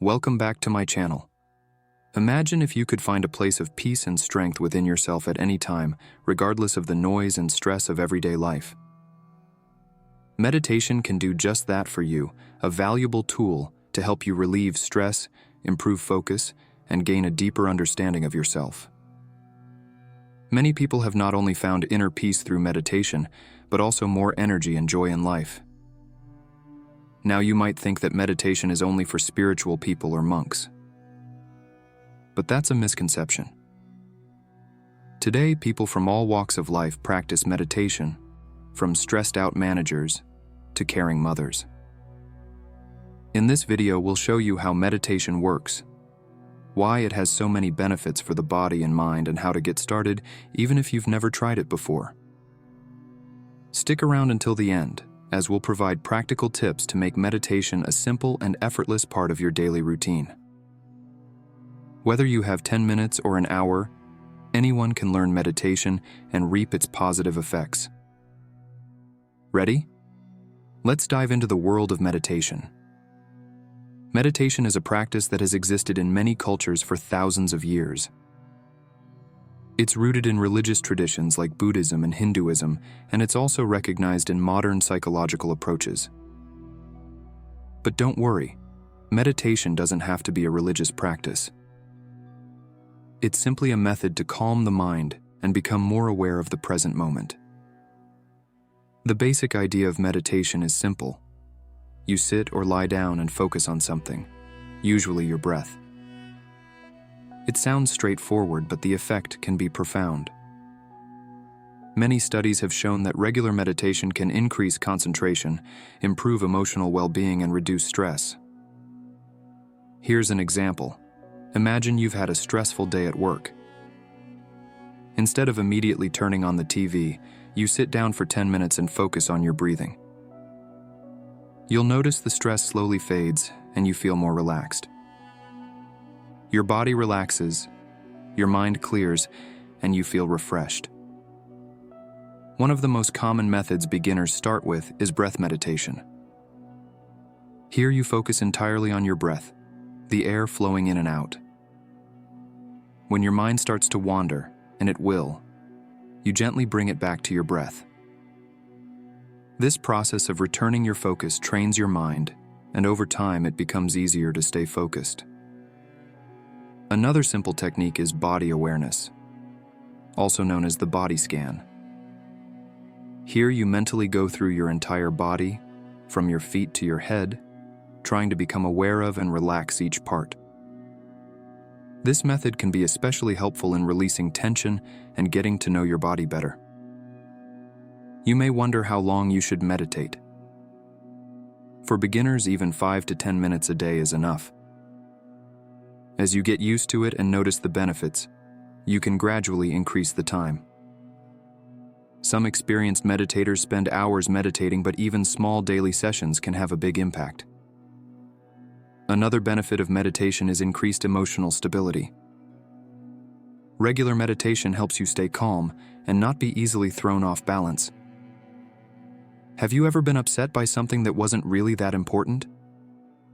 Welcome back to my channel. Imagine if you could find a place of peace and strength within yourself at any time, regardless of the noise and stress of everyday life. Meditation can do just that for you, a valuable tool to help you relieve stress, improve focus, and gain a deeper understanding of yourself. Many people have not only found inner peace through meditation, but also more energy and joy in life. Now you might think that meditation is only for spiritual people or monks. But that's a misconception. Today, people from all walks of life practice meditation, from stressed-out managers to caring mothers. In this video, we'll show you how meditation works, why it has so many benefits for the body and mind, and how to get started even if you've never tried it before. Stick around until the end, as we'll provide practical tips to make meditation a simple and effortless part of your daily routine. Whether you have 10 minutes or an hour, anyone can learn meditation and reap its positive effects. Ready? Let's dive into the world of meditation. Meditation is a practice that has existed in many cultures for thousands of years. It's rooted in religious traditions like Buddhism and Hinduism, and it's also recognized in modern psychological approaches. But don't worry, meditation doesn't have to be a religious practice. It's simply a method to calm the mind and become more aware of the present moment. The basic idea of meditation is simple. You sit or lie down and focus on something, usually your breath. It sounds straightforward, but the effect can be profound. Many studies have shown that regular meditation can increase concentration, improve emotional well-being, and reduce stress. Here's an example. Imagine you've had a stressful day at work. Instead of immediately turning on the TV, you sit down for 10 minutes and focus on your breathing. You'll notice the stress slowly fades and you feel more relaxed. Your body relaxes, your mind clears, and you feel refreshed. One of the most common methods beginners start with is breath meditation. Here you focus entirely on your breath, the air flowing in and out. When your mind starts to wander, and it will, you gently bring it back to your breath. This process of returning your focus trains your mind, and over time it becomes easier to stay focused. Another simple technique is body awareness, also known as the body scan. Here you mentally go through your entire body, from your feet to your head, trying to become aware of and relax each part. This method can be especially helpful in releasing tension and getting to know your body better. You may wonder how long you should meditate. For beginners, even 5 to 10 minutes a day is enough. As you get used to it and notice the benefits, you can gradually increase the time. Some experienced meditators spend hours meditating, but even small daily sessions can have a big impact. Another benefit of meditation is increased emotional stability. Regular meditation helps you stay calm and not be easily thrown off balance. Have you ever been upset by something that wasn't really that important?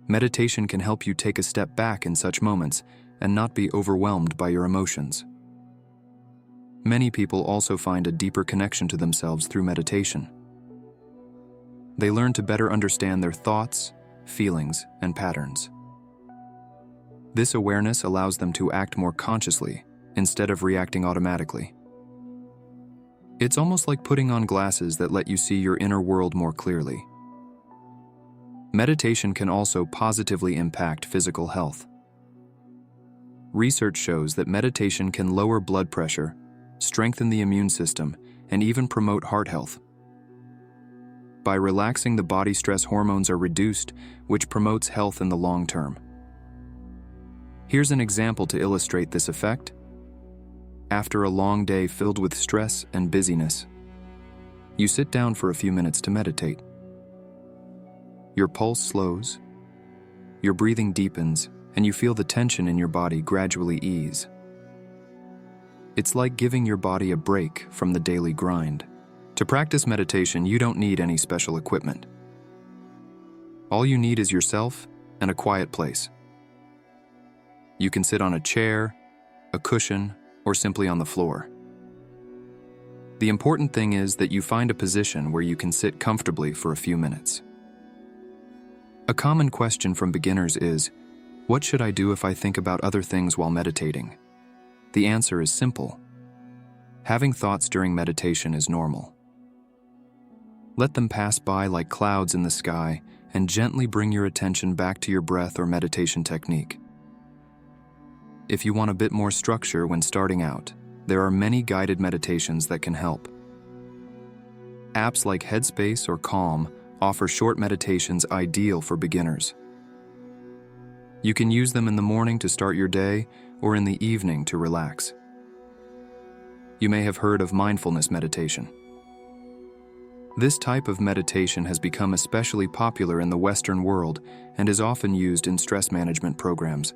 Meditation can help you take a step back in such moments and not be overwhelmed by your emotions. Many people also find a deeper connection to themselves through meditation. They learn to better understand their thoughts, feelings, and patterns. This awareness allows them to act more consciously instead of reacting automatically. It's almost like putting on glasses that let you see your inner world more clearly. Meditation can also positively impact physical health. Research shows that meditation can lower blood pressure, strengthen the immune system, and even promote heart health. By relaxing, the body stress hormones are reduced, which promotes health in the long term. Here's an example to illustrate this effect. After a long day filled with stress and busyness, you sit down for a few minutes to meditate. Your pulse slows, your breathing deepens, and you feel the tension in your body gradually ease. It's like giving your body a break from the daily grind. To practice meditation, you don't need any special equipment. All you need is yourself and a quiet place. You can sit on a chair, a cushion, or simply on the floor. The important thing is that you find a position where you can sit comfortably for a few minutes. A common question from beginners is, what should I do if I think about other things while meditating? The answer is simple. Having thoughts during meditation is normal. Let them pass by like clouds in the sky and gently bring your attention back to your breath or meditation technique. If you want a bit more structure when starting out, there are many guided meditations that can help. Apps like Headspace or Calm offer short meditations ideal for beginners. You can use them in the morning to start your day or in the evening to relax. You may have heard of mindfulness meditation. This type of meditation has become especially popular in the Western world and is often used in stress management programs.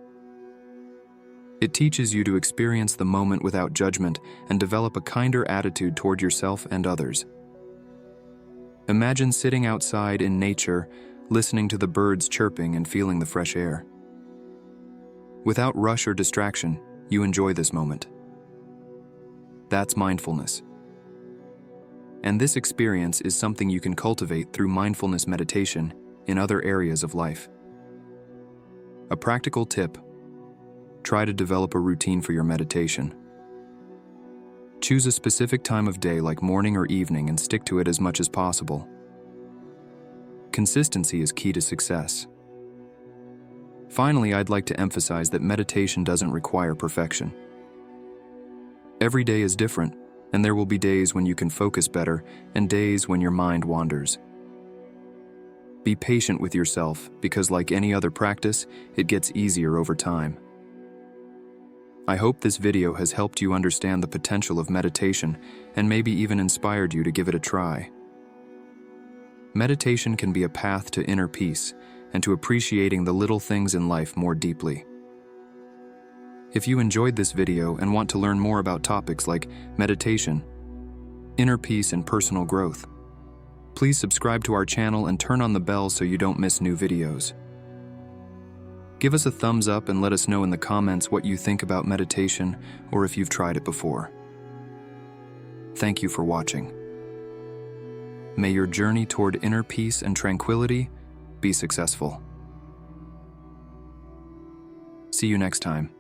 It teaches you to experience the moment without judgment and develop a kinder attitude toward yourself and others. Imagine sitting outside in nature, listening to the birds chirping and feeling the fresh air. Without rush or distraction, you enjoy this moment. That's mindfulness. And this experience is something you can cultivate through mindfulness meditation in other areas of life. A practical tip: try to develop a routine for your meditation. Choose a specific time of day like morning or evening and stick to it as much as possible. Consistency is key to success. Finally, I'd like to emphasize that meditation doesn't require perfection. Every day is different, and there will be days when you can focus better and days when your mind wanders. Be patient with yourself because, like any other practice, it gets easier over time. I hope this video has helped you understand the potential of meditation and maybe even inspired you to give it a try. Meditation can be a path to inner peace and to appreciating the little things in life more deeply. If you enjoyed this video and want to learn more about topics like meditation, inner peace, and personal growth, please subscribe to our channel and turn on the bell so you don't miss new videos. Give us a thumbs up and let us know in the comments what you think about meditation or if you've tried it before. Thank you for watching. May your journey toward inner peace and tranquility be successful. See you next time.